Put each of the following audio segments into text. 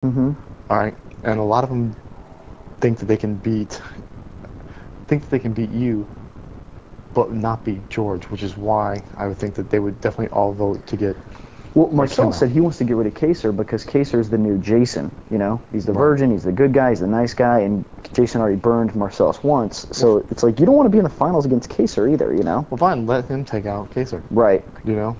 Mm-hmm. All right, and a lot of them think that they can beat you, but not beat George, which is why I would think that they would definitely all vote to get Well, like Marcel him out. said he wants to get rid of Kaser because Kaser's the new Jason. You know, he's the Right. virgin, he's the good guy, he's the nice guy, and Jason already burned Marcellus once. Well, So it's like you don't want to be in the finals against Kaser either. You know. well, fine. Let him take out Kaser. Right. You know,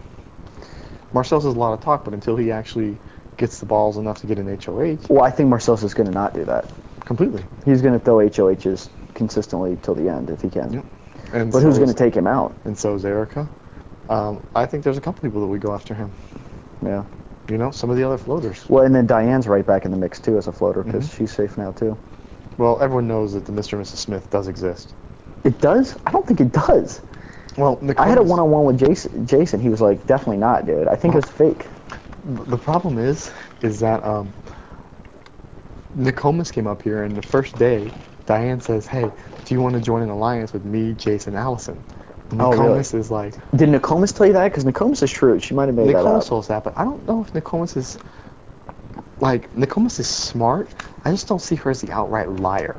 Marcel says a lot of talk, but until he actually gets the balls enough to get an HOH, Well, I think Marcellus is going to not do that. completely. He's going to throw HOHs consistently till the end if he can. Yep. And But who's so going to is take him out? Erica. I think there's a couple people that would go after him. Yeah. You know, some of the other floaters. Well, and then Diane's right back in the mix too as a floater because Mm-hmm. she's safe now too. Well, everyone knows that the Mr. and Mrs. Smith does exist. It does? I don't think it does. Well, I had a one-on-one with Jason. He was like, definitely not, dude. I think it was fake. The problem is that Nokomis came up here, and the first day, Diane says, "Hey, do you want to join an alliance with me, Jason, Allison?" And Oh, really? Nokomis is like, Did Nokomis tell you that? Because Nokomis is true. She might have made that Nokomis up. holds that, but I don't know if Nokomis is like Nokomis is smart. I just don't see her as the outright liar.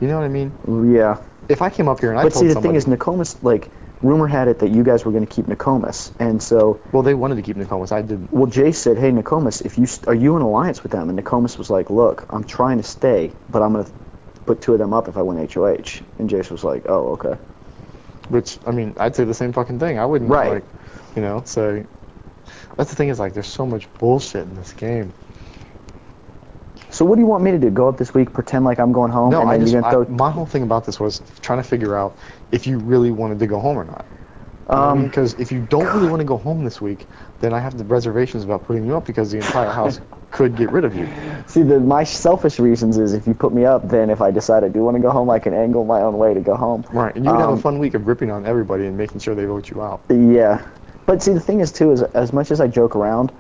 You know what I mean? Yeah. If I came up here and I But told see, the somebody, thing is, Nokomis, like, rumor had it that you guys were going to keep Nokomis. And so, well, they wanted to keep Nokomis. I didn't. well, Jace said, hey, Nokomis, are you in alliance with them? And Nokomis was like, look, I'm trying to stay, but I'm going to put two of them up if I win HOH. And Jace was like, oh, okay. Which, I mean, I'd say the same fucking thing. I wouldn't, Right. like, you know, say... That's the thing is, like, there's so much bullshit in this game. So what do you want me to do? Go up this week, pretend like I'm going home, No, and then you're going to throw... my whole thing about this was trying to figure out if you really wanted to go home or not. You know what I mean? Because if you don't really want to go home this week, then I have the reservations about putting you up because the entire house could get rid of you. See, my selfish reasons is if you put me up, then if I decide I do want to go home, I can angle my own way to go home. Right, and you would have a fun week of ripping on everybody and making sure they vote you out. Yeah. But see, the thing is, too, is as much as I joke around,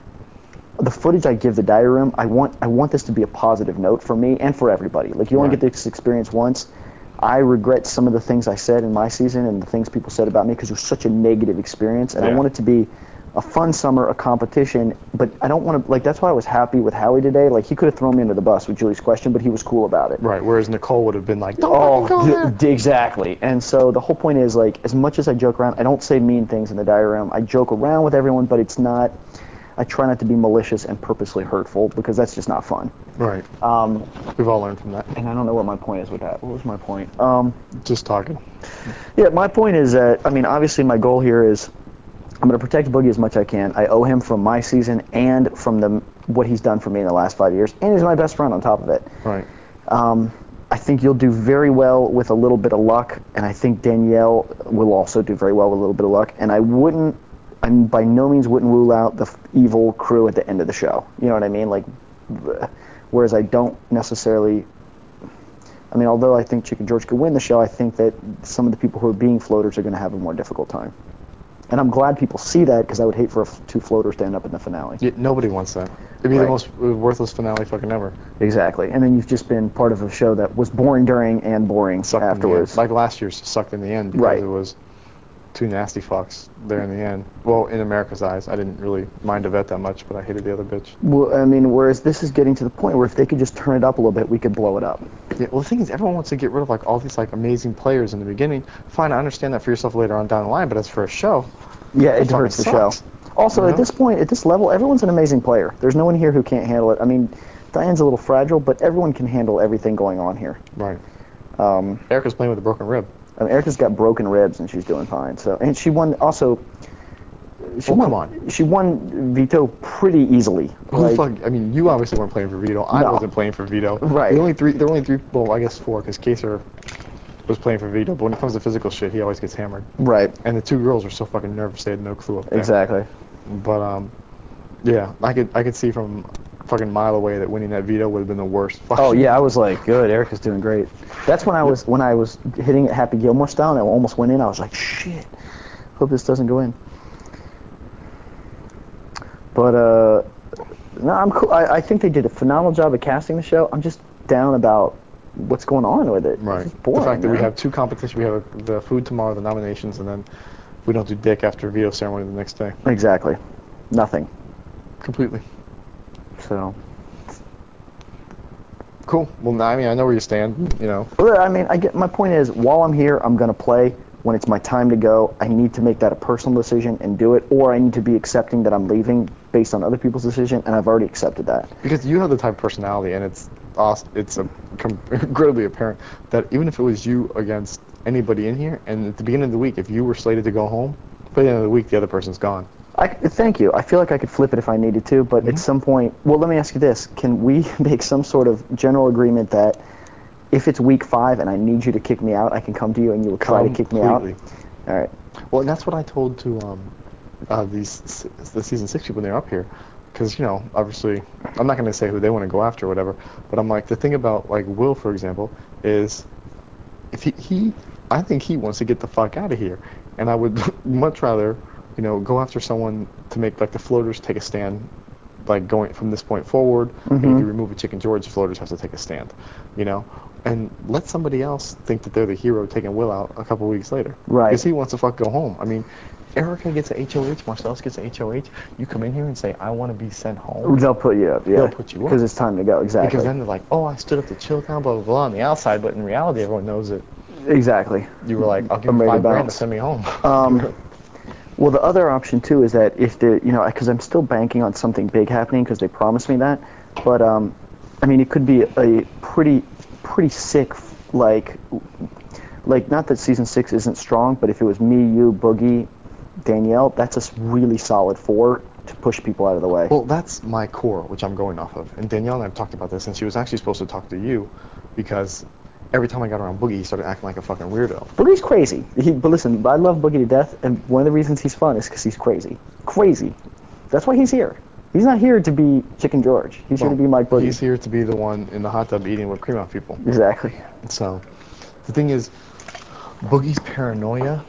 the footage I give the diary room, I want this to be a positive note for me and for everybody. Like, you only Right. get this experience once. I regret some of the things I said in my season and the things people said about me because it was such a negative experience. And I Yeah. want it to be a fun summer, a competition, but I don't want to, like, that's why I was happy with Howie today. Like, he could have thrown me under the bus with Julie's question, but he was cool about it. Right, whereas Nicole would have been like, don't fucking go there. Exactly. And so the whole point is, like, as much as I joke around, I don't say mean things in the diary room. I joke around with everyone, but it's not, I try not to be malicious and purposely hurtful because that's just not fun. Right. We've all learned from that. And I don't know what my point is with that. What was my point? Just talking. Yeah, my point is that, I mean, obviously my goal here is I'm going to protect Boogie as much as I can. I owe him from my season and from what he's done for me in the last 5 years, and he's my best friend on top of it. Right. I think you'll do very well with a little bit of luck, and I think Danielle will also do very well with a little bit of luck, and I by no means wouldn't rule out the evil crew at the end of the show. You know what I mean? Like, whereas I don't necessarily... I mean, although I think Chicken George could win the show, I think that some of the people who are being floaters are going to have a more difficult time. And I'm glad people see that because I would hate for two floaters to end up in the finale. Yeah, nobody wants that. It'd be the most worthless finale fucking ever. Exactly. And then you've just been part of a show that was boring during and boring Sucked afterwards. Like last year's sucked in the end because it was two nasty fucks there in the end. Well, in America's eyes, I didn't really mind Yvette that much, but I hated the other bitch. Well, I mean, whereas this is getting to the point where if they could just turn it up a little bit, we could blow it up. Yeah, well, the thing is, everyone wants to get rid of like all these like amazing players in the beginning. Fine, I understand that for yourself later on down the line, but as for a show, yeah, it hurts the show. Also, at this point, at this level, everyone's an amazing player. There's no one here who can't handle it. I mean, Diane's a little fragile, but everyone can handle everything going on here. Right. Erica's playing with a broken rib. I mean, Erica's got broken ribs, and she's doing fine. So, and she won also. Come on. She won Vito pretty easily. I mean, you obviously weren't playing for Vito. I wasn't playing for Vito. Right. There were only three. Well, I guess four, because Kaser was playing for Vito. But when it comes to physical shit, he always gets hammered. Right. And the two girls were so fucking nervous; they had no clue up there. Exactly. But yeah, I could see from a fucking mile away that winning that Vito would have been the worst. Oh yeah, I was like, good. Erica's doing great. That's when I was hitting it Happy Gilmore style, and I almost went in. I was like, shit. Hope this doesn't go in. But no, I'm cool. I think they did a phenomenal job of casting the show. I'm just down about what's going on with it. Right. It's boring, the fact that we man. have two competitions, we have the food tomorrow, the nominations, and then we don't do dick after Vito ceremony the next day. Exactly. Nothing. Completely. So Cool. Well, I mean, I know where you stand. You know. Well, I mean, I get my point is while I'm here, I'm gonna play. When it's my time to go, I need to make that a personal decision and do it, or I need to be accepting that I'm leaving based on other people's decision, and I've already accepted that. Because you have the type of personality, and it's awesome. It's incredibly apparent that even if it was you against anybody in here, and at the beginning of the week, if you were slated to go home, by the end of the week, the other person's gone. Thank you. I feel like I could flip it if I needed to, but at some point, well, let me ask you this. Can we make some sort of general agreement that if it's week 5 and I need you to kick me out, I can come to you and you will try to kick me out? All right. Well, and that's what I told to the season 6 people when they're up here, because you know, obviously, I'm not going to say who they want to go after or whatever, but I'm like, the thing about like Will, for example, is if I think he wants to get the fuck out of here, and I would much rather, you know, go after someone to make like the floaters take a stand, like going from this point forward. And if you remove a Chicken George, the floaters have to take a stand, you know, and let somebody else think that they're the hero taking Will out a couple weeks later, right? Because he wants to fuck go home. I mean, Erica gets a HOH, Marcellus gets a HOH. You come in here and say, I want to be sent home. They'll put you up, yeah. They'll put you up. Because it's time to go, exactly. Because then they're like, oh, I stood up to chill town, blah, blah, blah, on the outside, but in reality, everyone knows it. Exactly. You were like, I'll give you $5,000 to send me home. Well, the other option, too, is that if the, you know, because I'm still banking on something big happening because they promised me that, but, I mean, it could be a pretty sick, like, not that season 6 isn't strong, but if it was me, you, Boogie, Danielle, that's a really solid 4 to push people out of the way. Well, that's my core, which I'm going off of. And Danielle and I have talked about this, and she was actually supposed to talk to you because every time I got around Boogie, he started acting like a fucking weirdo. Boogie's crazy. But listen, I love Boogie to death, and one of the reasons he's fun is because he's crazy. Crazy. That's why he's here. He's not here to be Chicken George. He's here to be Mike Boogie. He's here to be the one in the hot tub eating whipped cream off people. Exactly. So, the thing is, Boogie's paranoia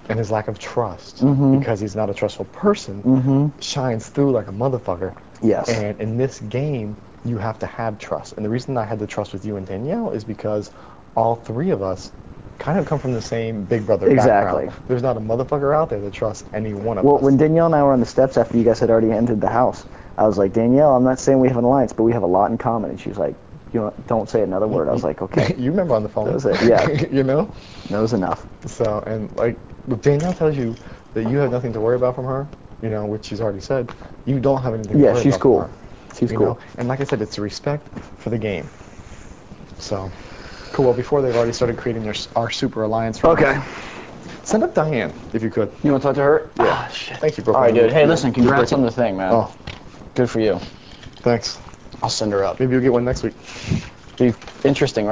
and his lack of trust, because he's not a trustful person, shines through like a motherfucker. Yes. And in this game, you have to have trust. And the reason I had the trust with you and Danielle is because all 3 of us kind of come from the same Big Brother background. There's not a motherfucker out there that trusts any one of us. Well, when Danielle and I were on the steps after you guys had already entered the house, I was like, Danielle, I'm not saying we have an alliance, but we have a lot in common. And she was like, you know, don't say another word. I was like, okay. You remember on the phone. That was it, yeah. You know? That was enough. So, and like, if Danielle tells you that you have nothing to worry about from her, you know, which she's already said, you don't have anything to worry about she's cool. from her. She's cool. Know? And like I said, it's respect for the game. So, cool. Well, before they've already started creating our super alliance. Okay. Send up Diane, if you could. You want to talk to her? Yeah. Ah, shit. Thank you, bro. All right, dude. Hey, listen, congrats on the thing, man. Oh. Good for you. Thanks. I'll send her up. Maybe you'll get one next week. Be interesting, right?